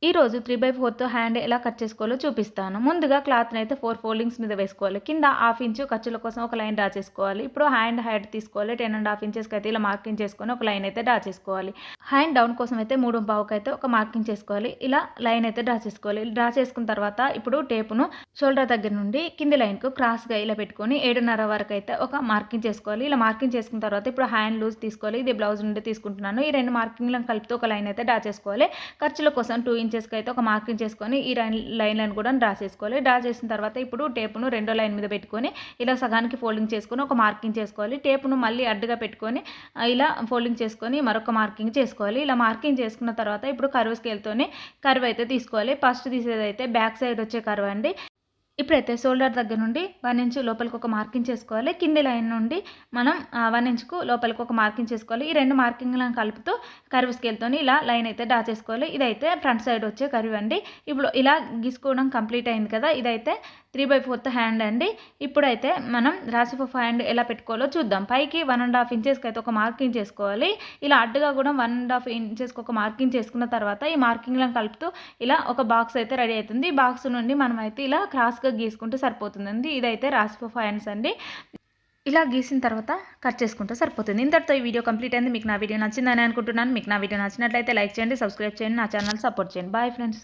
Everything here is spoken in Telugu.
ఈరోజు 3/4 హ్యాండ్ ఎలా కట్ చేసుకోవాలో చూపిస్తాను. ముందుగా క్లాత్‌ని అయితే 4 ఫోల్డింగ్స్ మీద వేసుకోవాలి. కింద హాఫ్ ఇంచు ఖర్చుల కోసం ఒక లైన్ డ్రా చేసుకోవాలి. ఇప్పుడు హ్యాండ్ హైట్ తీసుకోవాలి. 10.5 ఇంచెస్‌కి అయితే ఇలా మార్కింగ్ చేసుకొని ఒక లైన్ అయితే డ్రా చేసుకోవాలి. హ్యాండ్ డౌన్ కోసం అయితే 3:15కి అయితే ఒక మార్కింగ్ చేసుకోవాలి. ఇలా లైన్ అయితే డ్రా చేసుకోవాలి. డ్రా చేసుకున్న తర్వాత ఇప్పుడు టేపును షోల్డర్ దగ్గర నుండి కింది లైన్‌కు క్రాస్‌గా ఇలా పెట్టుకొని 7:30 వరకు అయితే ఒక మార్కింగ్ చేసుకోవాలి. ఇలా మార్కింగ్ చేసుకున్న తర్వాత ఇప్పుడు హ్యాండ్ లూజ్ తీసుకోవాలి. ఇది బ్లౌజ్ నుండి తీసుకుంటున్నాను. ఈ 2 మార్కింగ్‌లను కలుపుతూ ఒక లైన్ అయితే డ్రా చేసుకోవాలి. ఖర్చుల కోసం 2 ఇంచెస్‌కి అయితే ఒక మార్కింగ్ చేసుకొని ఈ లైన్‌లను కూడా డ్రా చేసుకోవాలి. డ్రా చేసిన తర్వాత ఇప్పుడు టేపును రెండో లైన్ మీద పెట్టుకొని ఇలా సగానికి ఫోల్డింగ్ చేసుకొని ఒక మార్కింగ్ చేసుకోవాలి. టేపును మళ్ళీ అడ్డుగా పెట్టుకొని ఇలా ఫోల్డింగ్ చేసుకొని మరొక మార్కింగ్ చేసుకోవాలి. ఇలా మార్కింగ్ చేసుకున్న తర్వాత ఇప్పుడు కర్వ్ స్కేల్‌తోని కర్వ్ అయితే తీసుకోవాలి. ఫస్ట్ తీసేదైతే బ్యాక్ సైడ్ వచ్చే కర్వ్ అండి. ఇప్పుడైతే షోల్డర్ దగ్గర నుండి 1 ఇంచ్ లోపలికి ఒక మార్కింగ్ చేసుకోవాలి. కింది లైన్ నుండి మనం 1 ఇంచ్‌కు లోపలికి ఒక మార్కింగ్ చేసుకోవాలి. ఈ 2 మార్కింగ్‌లను కలుపుతూ కర్వ్ స్కేల్‌తోని ఇలా లైన్ అయితే డ్రా చేసుకోవాలి. ఇదైతే ఫ్రంట్ సైడ్ వచ్చే కర్వ్ అండి. ఇప్పుడు ఇలా గీసుకోవడం కంప్లీట్ అయింది కదా! ఇదైతే 3/4 హ్యాండ్ అండి. ఇప్పుడైతే మనం రాసిఫ్ హ్యాండ్ ఎలా పెట్టుకోవాలో చూద్దాం. పైకి 1.5 ఇంచెస్‌కి అయితే ఒక మార్కింగ్ చేసుకోవాలి. ఇలా అడ్డుగా కూడా 1.5 ఇంచెస్‌కి ఒక మార్కింగ్ చేసుకున్న తర్వాత ఈ మార్కింగ్‌లను కలుపుతూ ఇలా ఒక బాక్స్ అయితే రెడీ అవుతుంది. ఈ బాక్స్ నుండి మనమైతే ఇలా క్రాస్‌గా గీసుకుంటే సరిపోతుందండి. ఇదైతే రాసిఫ్ హ్యాండ్స్ అండి. ఇలా గీసిన తర్వాత కట్ చేసుకుంటే సరిపోతుంది. ఇంతటితో ఈ వీడియో కంప్లీట్ అయింది. మీకు నా వీడియో నచ్చిందని అనుకుంటున్నాను. మీకు నా వీడియో నచ్చినట్లయితే లైక్ చేయండి, సబ్స్క్రైబ్ చేయండి, నా ఛానల్ సపోర్ట్ చేయండి. Bye friends.